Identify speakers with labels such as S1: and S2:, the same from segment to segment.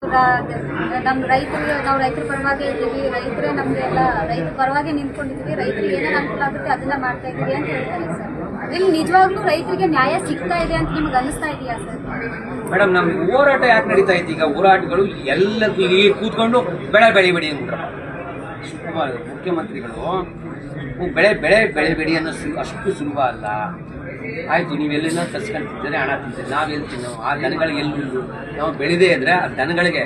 S1: ನಮ್ಮ ರೈತರಿಗೆ ನಾವು ರೈತರ ಪರವಾಗಿ ಇದ್ದೀವಿ, ರೈತರೇ ನಮಗೆಲ್ಲ ರೈತರ ಪರವಾಗಿ ನಿಂತ್ಕೊಂಡಿದ್ದೀವಿ, ರೈತರಿಗೆ ಏನೇನು ಅನುಕೂಲ ಆಗುತ್ತೆ ಅದನ್ನ ಮಾಡ್ತಾ ಇದ್ದೀವಿ ಅಂತ ಹೇಳ್ತಾರೆ ಸರ್. ಇಲ್ಲಿ ನಿಜವಾಗ್ಲೂ ರೈತರಿಗೆ ನ್ಯಾಯ ಸಿಗ್ತಾ ಇದೆ ಅಂತ ನಿಮ್ಗೆ ಅನಿಸ್ತಾ ಇದೆಯಾ ಸರ್?
S2: ಮೇಡಮ್, ನಮ್ ಹೋರಾಟ ಯಾಕೆ ನಡೀತಾ ಇತ್ತು? ಈಗ ಹೋರಾಟಗಳು ಎಲ್ಲ ಇಲ್ಲಿ ಕೂತ್ಕೊಂಡು ಬೆಳೆ ಬೆಳಿಬೇಡಿ ಅಂದ್ರ ಮುಖ್ಯಮಂತ್ರಿಗಳು ಬೆಳೆಬೇಡಿ ಅನ್ನೋ ಅಷ್ಟು ಸುಲಭ ಅಲ್ಲ. ಆಯ್ತು, ನೀವೆಲ್ಲಿನ ತರ್ಸ್ಕೊಂತಿದ್ರೆ ಹಣ ತಿಂತೀರಿ, ನಾವೆಲ್ಲಿ ತಿನ್ನೋ ಆ ದನಗಳಿಗೆ ಎಲ್ಲೂ ನಾವು ಬೆಳೆದೇ ಇದ್ರೆ ಆ ದನಗಳಿಗೆ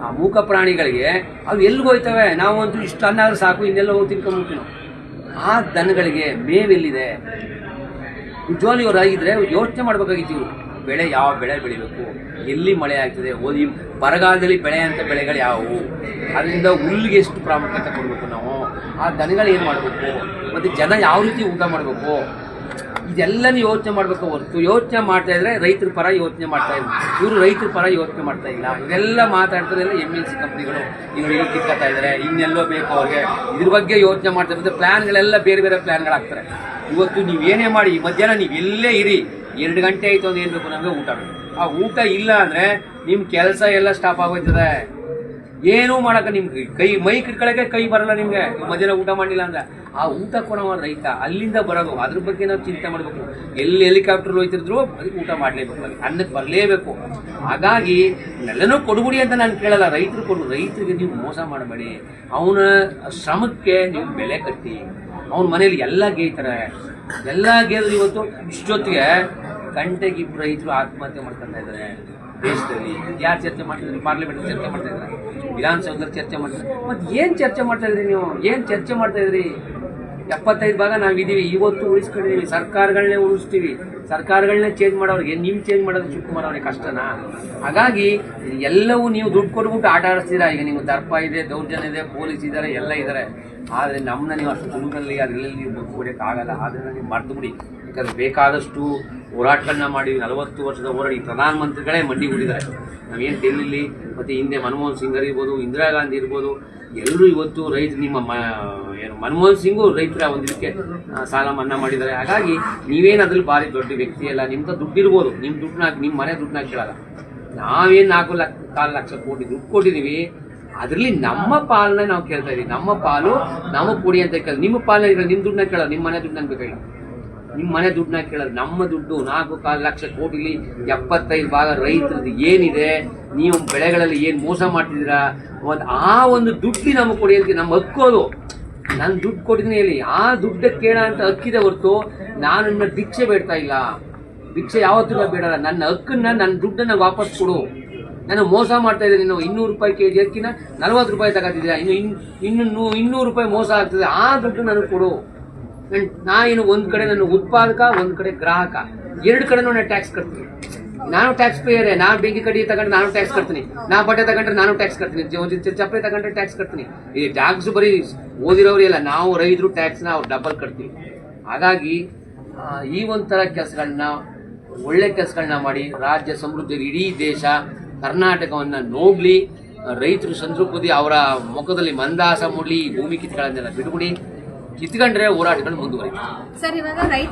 S2: ಆ ಮೂಕ ಪ್ರಾಣಿಗಳಿಗೆ ಅವು ಎಲ್ಲಿಗೆ ಹೋಯ್ತವೆ? ನಾವಂತೂ ಇಷ್ಟು ಅನ್ನ ಆದ್ರೂ ಸಾಕು, ಇನ್ನೆಲ್ಲ ಹೋಗಿ ತಿನ್ಕೊಂಡ್ಬಿಡ್ತೀವಿ ನಾವು. ಆ ದನಗಳಿಗೆ ಮೇವೆಲ್ಲಿದೆ? ನಿಜವಾಗ್ಲೂ ಇವ್ರು ಆಗಿದ್ರೆ ಯೋಚನೆ ಮಾಡ್ಬೇಕಾಗಿತ್ತು. ಇವರು ಬೆಳೆ ಯಾವ ಬೆಳೆ ಬೆಳಿಬೇಕು, ಎಲ್ಲಿ ಮಳೆ ಆಗ್ತದೆ, ಓದಿ ಬರಗಾಲದಲ್ಲಿ ಬೆಳೆ ಅಂತ ಬೆಳೆಗಳು ಯಾವುವು, ಅದರಿಂದ ಹುಲ್ಲಿಗೆ ಎಷ್ಟು ಪ್ರಾಮುಖ್ಯತೆ ಕೊಡಬೇಕು ನಾವು, ಆ ದನಗಳು ಏನು ಮಾಡಬೇಕು, ಮತ್ತು ಜನ ಯಾವ ರೀತಿ ಊಟ ಮಾಡಬೇಕು, ಇದೆಲ್ಲನೂ ಯೋಚನೆ ಮಾಡಬೇಕು. ಹೊರತು ಯೋಚನೆ ಮಾಡ್ತಾ ಇದ್ರೆ ರೈತರ ಪರ ಯೋಚನೆ ಮಾಡ್ತಾ ಇದ್ರು. ಇವರು ರೈತರ ಪರ ಯೋಚನೆ ಮಾಡ್ತಾ ಇಲ್ಲ. ಇದೆಲ್ಲ ಮಾತಾಡ್ತಾರೆಲ್ಲ MNC ಕಂಪ್ನಿಗಳು ಇವರು ಇಲ್ಲಿ ಕಿತ್ಕೊತಾ ಇದ್ದಾರೆ, ಇನ್ನೆಲ್ಲೋ ಬೇಕು ಅವ್ರಿಗೆ, ಇದ್ರ ಬಗ್ಗೆ ಯೋಚನೆ ಮಾಡ್ತಾ ಇರುತ್ತೆ. ಪ್ಲಾನ್ಗಳೆಲ್ಲ ಬೇರೆ ಬೇರೆ ಪ್ಲಾನ್ಗಳಾಗ್ತಾರೆ. ಇವತ್ತು ನೀವೇನೇ ಮಾಡಿ ಮಧ್ಯಾಹ್ನ ನೀವು ಎಲ್ಲೇ ಇರಿ, 2 ಗಂಟೆ ಆಯಿತು ಅಂದ್ರೆ ಏನು ಬೇಕು ನಮಗೆ ಊಟ ಬೇಕು. ಆ ಊಟ ಇಲ್ಲ ಅಂದರೆ ನಿಮ್ಮ ಕೆಲಸ ಎಲ್ಲ ಸ್ಟಾಪ್ ಆಗೋಯ್ತದೆ. ಏನೂ ಮಾಡೋಕೆ ನಿಮ್ಗೆ ಮೈ ಕಿಟ್ಕೊಳ್ಳೋಕೆ ಕೈ ಬರಲ್ಲ ನಿಮಗೆ, ಮಧ್ಯಾಹ್ನ ಊಟ ಮಾಡಿಲ್ಲ ಅಂದ್ರೆ. ಆ ಊಟ ಕೊಡೋ ರೈತ ಅಲ್ಲಿಂದ ಬರೋದು, ಅದ್ರ ಬಗ್ಗೆ ನಾವು ಚಿಂತೆ ಮಾಡಬೇಕು. ಎಲ್ಲಿ ಹೆಲಿಕಾಪ್ಟರ್ ಹೋಯ್ತಿದ್ರು ಅದಕ್ಕೆ ಊಟ ಮಾಡಲೇಬೇಕು, ಅಲ್ಲಿ ಅನ್ನಕ್ಕೆ ಬರಲೇಬೇಕು. ಹಾಗಾಗಿ ಎಲ್ಲನೂ ಕೊಡ್ಬಿಡಿ ಅಂತ ನಾನು ಕೇಳಲ್ಲ, ರೈತರು ಕೊಡು. ರೈತರಿಗೆ ನೀವು ಮೋಸ ಮಾಡಬೇಡಿ, ಅವನ ಶ್ರಮಕ್ಕೆ ನೀವು ಬೆಲೆ ಕಟ್ಟಿ. ಅವನ ಮನೇಲಿ ಎಲ್ಲ ಗೇಯ್ತಾರೆ, ಎಲ್ಲ ಗೇದ್ರು. ಇವತ್ತು ಇಷ್ಟೊತ್ತಿಗೆ ಗಂಟೆಗೆ 2 ರೈತರು ಆತ್ಮಹತ್ಯೆ ಮಾಡ್ಕೊತಾ ಇದ್ದಾರೆ ದೇಶದಲ್ಲಿ. ಯಾರು ಚರ್ಚೆ ಮಾಡ್ತಿದ್ರಿ? ಪಾರ್ಲಿಮೆಂಟ್ ಚರ್ಚೆ ಮಾಡ್ತಾ ಇದ್ದಾರೆ, ವಿಧಾನಸೌಧದಲ್ಲಿ ಚರ್ಚೆ ಮಾಡ್ತಾರೆ. ಮತ್ತೆ ಏನು ಚರ್ಚೆ ಮಾಡ್ತಾ ಇದ್ರಿ ನೀವು? ಏನು ಚರ್ಚೆ ಮಾಡ್ತಾ ಇದ್ರಿ? 75 ಭಾಗ ನಾವಿದ್ದೀವಿ, ಇವತ್ತು ಉಳಿಸ್ಕೊಂಡಿದ್ದೀವಿ. ಸರ್ಕಾರಗಳನ್ನೇ ಉಳಿಸ್ತೀವಿ, ಸರ್ಕಾರಗಳನ್ನೇ ಚೇಂಜ್ ಮಾಡೋರಿಗೆ ನಿಮ್ಮ ಚೇಂಜ್ ಮಾಡೋದು ಶಿವಕುಮಾರ್ ಅವ್ರಿಗೆ ಕಷ್ಟನಾ? ಹಾಗಾಗಿ ಎಲ್ಲವೂ ನೀವು ದುಡ್ಡು ಕೊಟ್ಬಿಟ್ಟು ಆಟ ಆಡಿಸ್ತೀರಾ. ಈಗ ನೀವು ದರ್ಪ ಇದೆ, ದೌರ್ಜನ್ಯ ಇದೆ, ಪೊಲೀಸ್ ಇದ್ದಾರೆ, ಎಲ್ಲ ಇದ್ದಾರೆ. ಆದರೆ ನಮ್ಮನ್ನ ನೀವು ಅಷ್ಟು ಸುಲಭದಲ್ಲಿ ಅದರಲ್ಲಿ ನೀವು ಬದುಕೊಡೋಕ್ಕಾಗಲ್ಲ. ಆದ್ದರಿಂದ ನೀವು ಮರ್ತು ಬಿಡಿ. ಯಾಕಂದರೆ ಬೇಕಾದಷ್ಟು ಹೋರಾಟಗಳನ್ನ ಮಾಡಿ 40 ವರ್ಷದ ಹೋರಾಡಿ ಪ್ರಧಾನಮಂತ್ರಿಗಳೇ ಮಂಡಿ ಬಿಟ್ಟಿದ್ದಾರೆ. ನಾವೇನು ಡೆಲ್ಲಿಲಿ ಮತ್ತು ಹಿಂದೆ ಮನಮೋಹನ್ ಸಿಂಗ್ ಇರ್ಬೋದು, ಇಂದಿರಾ ಗಾಂಧಿ ಇರ್ಬೋದು, ಎಲ್ಲರೂ ಇವತ್ತು ರೈತರು ನಿಮ್ಮ ಏನು ಮನಮೋಹನ್ ಸಿಂಗು ರೈತರ ಒಂದಿದಕ್ಕೆ ಸಾಲ ಮನ್ನಾ ಮಾಡಿದ್ದಾರೆ. ಹಾಗಾಗಿ ನೀವೇನು ಅದ್ರಲ್ಲಿ ಭಾರಿ ದೊಡ್ಡ ವ್ಯಕ್ತಿ ಅಲ್ಲ. ನಿಮ್ಗೆ ದುಡ್ಡು ಇರ್ಬೋದು, ನಿಮ್ಮ ದುಡ್ಡನ್ನ ಹಾಕಿ ನಿಮ್ಮ ಮನೆ ದುಡ್ಡನ್ನ ಕೇಳಲ್ಲ. ನಾವೇನು 4 ಲಕ್ಷ ಕೋಟಿ ದುಡ್ಡು ಕೊಟ್ಟಿದ್ದೀವಿ, ಅದರಲ್ಲಿ ನಮ್ಮ ಪಾಲನ್ನ ನಾವು ಕೇಳ್ತಾ ಇದೀವಿ. ನಮ್ಮ ಪಾಲು ನಮಗೆ ಕೊಡಿ ಅಂತ ಕೇಳ. ನಿಮ್ಮ ಪಾಲನ್ನ ನಿಮ್ಮ ದುಡ್ಡನ್ನ ಕೇಳೋದು, ನಿಮ್ಮ ಮನೆ ದುಡ್ಡನ್ನ ಬೇಕಾಗಿಲ್ಲ. ನಿಮ್ಮ ಮನೆ ದುಡ್ಡನ್ನ ಕೇಳೋದು. ನಮ್ಮ ದುಡ್ಡು 4 ಲಕ್ಷ ಕೋಟಿಲಿ 75 ಭಾಗ ರೈತರದ್ದು ಏನಿದೆ, ನೀವು ಬೆಳೆಗಳಲ್ಲಿ ಏನು ಮೋಸ ಮಾಡ್ತಿದ್ದೀರಾ, ಆ ಒಂದು ದುಡ್ಡು ನಮಗೆ ಕೊಡಿ ಅಂತ ನಮ್ಮ ಹಕ್ಕೋದು. ನಾನು ದುಡ್ಡು ಕೊಟ್ಟಿದ್ದೀನಿ ಹೇಳಿ, ಆ ದುಡ್ಡು ಕೇಳ ಅಂತ ಹಕ್ಕಿದೆ ಹೊರತು ನಾನು ಭಿಕ್ಷೆ ಬೇಡ್ತಾ ಇಲ್ಲ. ಭಿಕ್ಷೆ ಯಾವತ್ತೂ ಬೇಡಲ್ಲ. ನನ್ನ ಹಕ್ಕನ್ನ, ನನ್ನ ದುಡ್ಡನ್ನ ವಾಪಸ್ ಕೊಡು. ನಾನು ಮೋಸ ಮಾಡ್ತಾ ಇದ್ದೀನಿ. ನೀವು 200 ರೂಪಾಯಿ ಕೆಜಿ ಅಕ್ಕಿನ 40 ರೂಪಾಯಿ ತಗೋತಿದ್ದೀರಾ, ಇನ್ನು 200 ರೂಪಾಯಿ ಮೋಸ ಆಗ್ತದೆ. ಆ ದುಡ್ಡು ನನಗೆ ಕೊಡು. ನಾನು ಒಂದು ಕಡೆ ನನ್ನ ಉತ್ಪಾದಕ, ಒಂದು ಕಡೆ ಗ್ರಾಹಕ, 2 ಕಡೆನೂ ನಾನು ಟ್ಯಾಕ್ಸ್ ಕಟ್ತೀನಿ. ನಾನು ಟ್ಯಾಕ್ಸ್ ಪೇಯರೇ. ನಾನು ಬೆಂಕಿ ಕಡ್ಡಿ ತಗೊಂಡ್ರೆ ನಾನು ಟ್ಯಾಕ್ಸ್ ಕಟ್ತೀನಿ, ನಾ ಬಟ್ಟೆ ತಗೊಂಡ್ರೆ ನಾನು ಟ್ಯಾಕ್ಸ್ ಕಟ್ತೀನಿ, ಚಪ್ಪಲಿ ತಗೊಂಡ್ರೆ ಟ್ಯಾಕ್ಸ್ ಕಟ್ತೀನಿ. ಈ ಟ್ಯಾಕ್ಸ್ ಬರೀ ಓದಿರೋರಿಲ್ಲ, ನಾವು ರೈತರು ಟ್ಯಾಕ್ಸ್ನ ಅವ್ರು ಡಬಲ್ ಕಟ್ತೀವಿ. ಹಾಗಾಗಿ ಈ ಒಂಥರ ಕೆಲಸಗಳನ್ನ, ಒಳ್ಳೆ ಕೆಲಸಗಳನ್ನ ಮಾಡಿ ರಾಜ್ಯ ಸಮೃದ್ಧಿ, ಇಡೀ ದೇಶ ಕರ್ನಾಟಕವನ್ನು ನೋಡ್ಲಿ, ರೈತರು ಸಂತೃಪ್ತಿ, ಅವರ ಮುಖದಲ್ಲಿ ಮಂದಹಾಸ ಮೂಡಲಿ. ಭೂಮಿ ಕಿತ್ಗಳನ್ನೆಲ್ಲ ಬಿಟ್ಬಿಡಿ. ಕಿತ್ಕೊಂಡ್ರೆ ಹೋರಾಟಗಳು ಮುಂದುವರಿಯುತ್ತೆ.
S1: ಸರ್, ಇವಾಗ ರೈತ